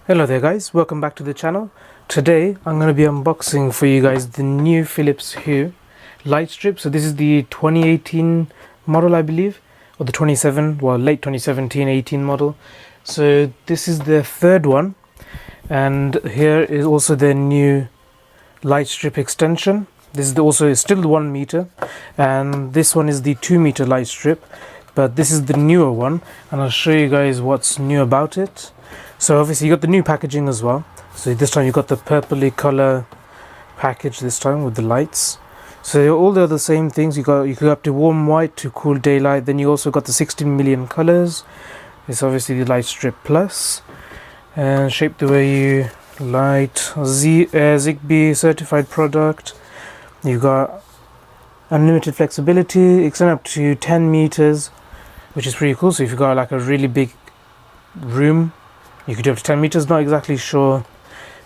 Hello there guys, welcome back to the channel. Today I'm going to be unboxing for you guys the new Philips Hue light strip. So this is the 2018 model, I believe, or the late 2017-18 model. So this is the third one, and here is also the new light strip extension. This is also still 1 meter, and this one is the 2 meter light strip, but this is the newer one, and I'll show you guys what's new about it. So obviously you got the new packaging as well. So this time you got the purpley color package this time with the lights. So all the other same things. You go up to warm white to cool daylight. Then you also got the 16 million colors. It's obviously the light strip plus, and shaped the way you like. Zigbee certified product. You got unlimited flexibility, extend up to 10 meters, which is pretty cool. So if you've got like a really big room, you could do up to 10 meters. Not exactly sure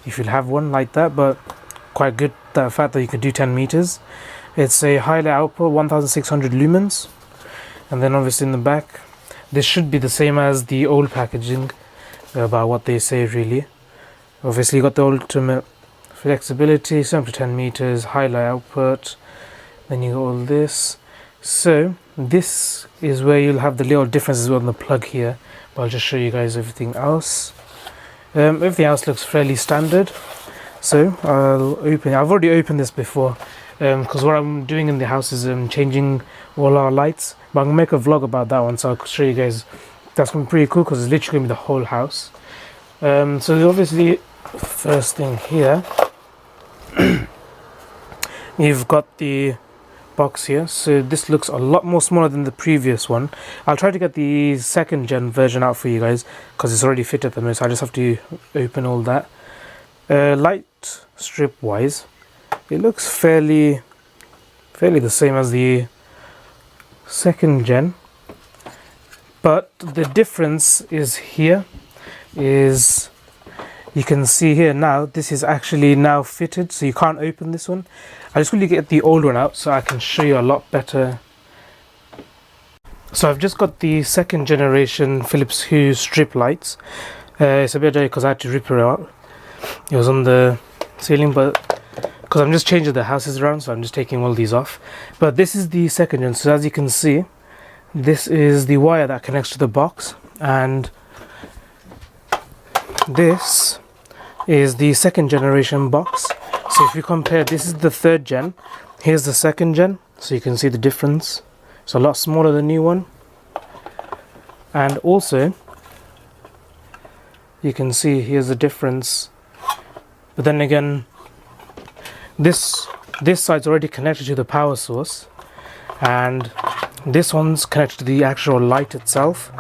if you'll have one like that, but quite good, the fact that you could do 10 meters. It's a highlight output, 1600 lumens. And then obviously in the back, this should be the same as the old packaging, about what they say really. Obviously you got the ultimate flexibility, so up to 10 meters, highlight output. Then you got all this. So this is where you'll have the little differences on the plug here, but I'll just show you guys everything else. Everything else looks fairly standard. So I'll open it. I've already opened this before, because what I'm doing in the house is changing all our lights, but I'm gonna make a vlog about that one, so I'll show you guys. That's gonna be pretty cool because it's literally gonna be the whole house. So obviously first thing here, you've got the box here. So this looks a lot more smaller than the previous one. I'll try to get the second gen version out for you guys because it's already fitted at the moment, so I just have to open all that. Light strip wise, it looks fairly the same as the second gen, but the difference is here is, you can see here now, this is actually now fitted, so you can't open this one. I just really get the old one out so I can show you a lot better. So I've just got the second generation Philips Hue strip lights. It's a bit dirty because I had to rip it out. It was on the ceiling, but because I'm just changing the houses around, so I'm just taking all these off. But this is the second gen. So as you can see, this is the wire that connects to the box, and this is the second generation box. So if you compare, this is the third gen, here's the second gen, so you can see the difference. It's a lot smaller than the new one, and also you can see here's the difference. But then again, this side's already connected to the power source, and this one's connected to the actual light itself.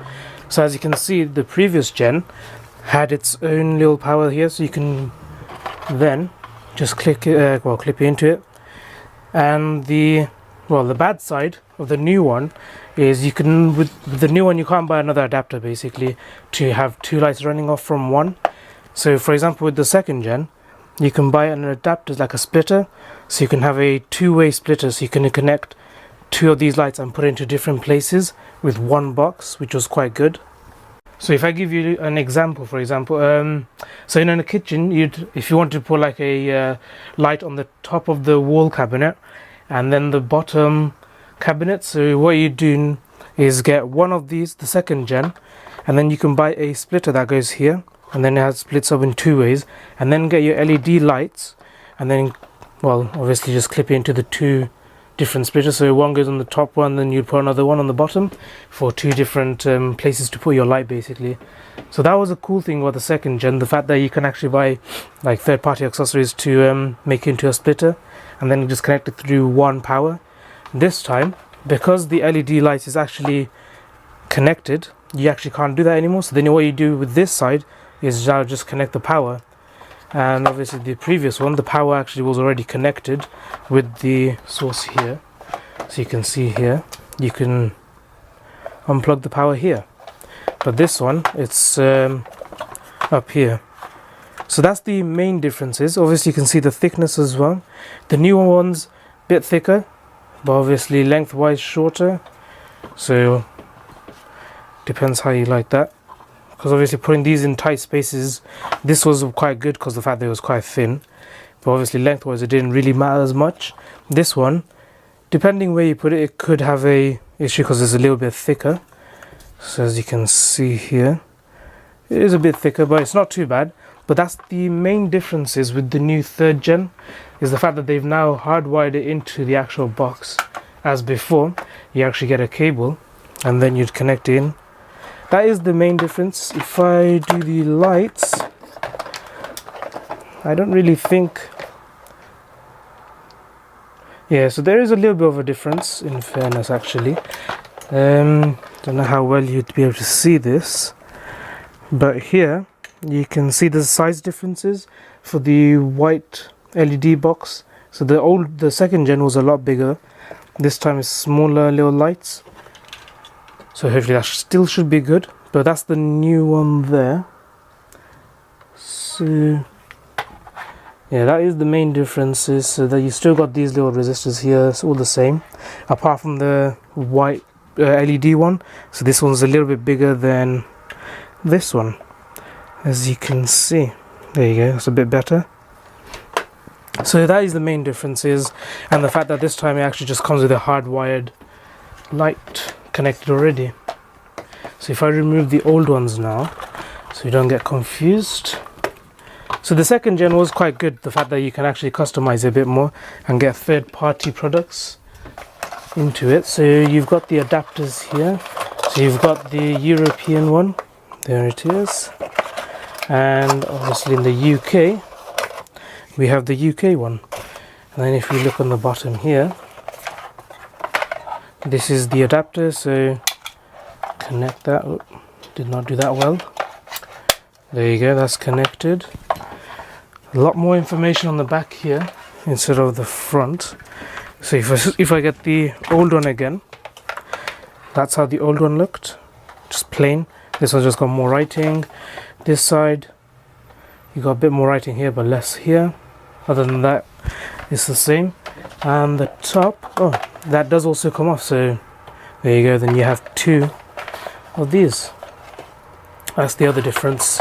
So as you can see, the previous gen had its own little power here, so you can then just clip it into it. And the bad side of the new one is with the new one you can't buy another adapter basically to have two lights running off from one. So for example, with the second gen, you can buy an adapter like a splitter, so you can have a two-way splitter, so you can connect two of these lights and put it into different places with one box, which was quite good. So if I give you an example, for example, so in a kitchen, if you want to put like a light on the top of the wall cabinet and then the bottom cabinet, so what you do is get one of these, the second gen, and then you can buy a splitter that goes here, and then it has splits up in two ways, and then get your LED lights, and then obviously just clip it into the two different splitters. So one goes on the top one, then you put another one on the bottom for two different places to put your light basically. So that was a cool thing about the second gen, the fact that you can actually buy like third-party accessories to make it into a splitter, and then just connect it through one power. This time, because the LED light is actually connected, you actually can't do that anymore. So then what you do with this side is now just connect the power. And obviously the previous one, the power actually was already connected with the source here. So you can see here, you can unplug the power here. But this one, it's up here. So that's the main differences. Obviously you can see the thickness as well. The newer one's a bit thicker, but obviously lengthwise shorter. So depends how you like that. because obviously putting these in tight spaces, this was quite good because the fact that it was quite thin, but obviously lengthwise it didn't really matter as much. This one, depending where you put it, it could have a issue because it's a little bit thicker. So as you can see here, it is a bit thicker, but it's not too bad. But that's the main differences with the new 3rd gen, is the fact that they've now hardwired it into the actual box. As before, you actually get a cable and then you'd connect it in. That is the main difference. If I do the lights, I don't really think... Yeah, so there is a little bit of a difference, in fairness, actually. Don't know how well you'd be able to see this, but here you can see the size differences for the white LED box. So the 2nd gen was a lot bigger. This time it's smaller little lights. So hopefully that still should be good. But that's the new one there. So yeah, that is the main differences. So that you still got these little resistors here. It's all the same, apart from the white LED one. So this one's a little bit bigger than this one, as you can see. There you go, that's a bit better. So that is the main differences, and the fact that this time it actually just comes with a hardwired light connected already. So if I remove the old ones now, so you don't get confused. So the 2nd gen was quite good, the fact that you can actually customize it a bit more and get third-party products into it. So you've got the adapters here. So you've got the European one, there it is, and obviously in the UK we have the UK one. And then if you look on the bottom here, this is the adapter. So connect that. Oh, did not do that well. There you go, that's connected. A lot more information on the back here instead of the front. So if I get the old one again, that's how the old one looked, just plain. This one's just got more writing. This side, you got a bit more writing here but less here. Other than that, it's the same. And the top, oh, that does also come off. So there you go, then you have 2 of these. That's the other difference.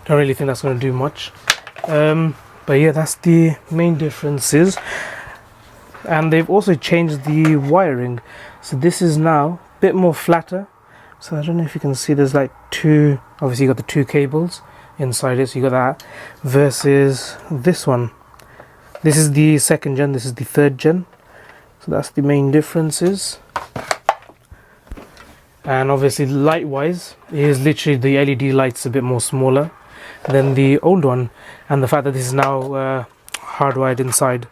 Don't really think that's going to do much. But yeah, that's the main differences. And they've also changed the wiring. So this is now a bit more flatter. So I don't know if you can see, there's like 2, obviously you got the 2 cables inside it, so you got that, versus this one. This is the 2nd gen, this is the 3rd gen. So that's the main differences. And obviously light wise, it is literally the LED lights a bit more smaller than the old one, and the fact that this is now hardwired inside.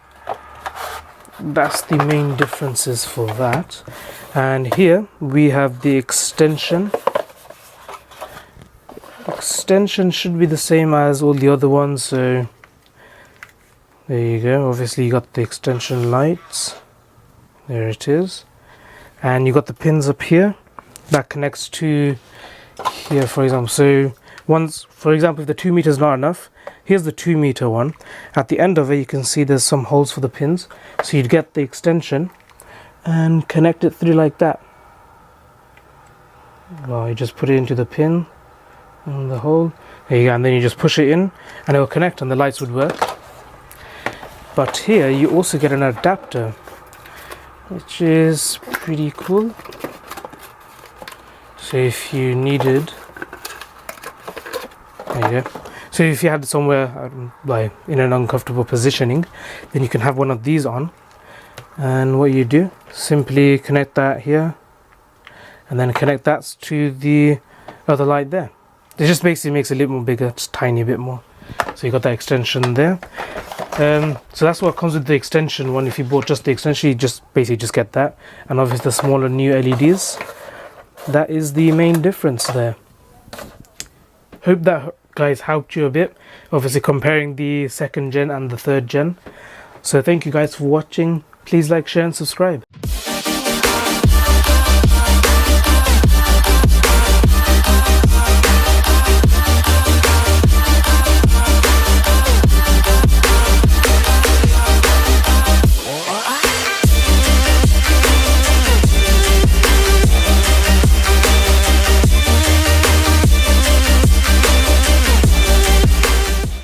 That's the main differences for that. And here we have the extension. Extension should be the same as all the other ones, so there you go. Obviously you got the extension lights, there it is, and you got the pins up here that connects to here, for example. So once, for example, if the 2 meter is not enough, here's the 2 meter one. At the end of it you can see there's some holes for the pins, so you'd get the extension and connect it through like that. Well, you just put it into the pin and the hole, there you go, and then you just push it in and it will connect and the lights would work. But here you also get an adapter, which is pretty cool. So if you needed, there you go. So if you had somewhere like in an uncomfortable positioning, then you can have one of these on, and what you do, simply connect that here and then connect that to the other light there. It just basically makes it a little more bigger, just tiny bit more. So you got that extension there. So that's what comes with the extension one. If you bought just the extension, you just basically just get that, and obviously the smaller new LEDs. That is the main difference there. Hope that guys helped you a bit, obviously comparing the 2nd gen and the 3rd gen. So thank you guys for watching. Please like, share and subscribe.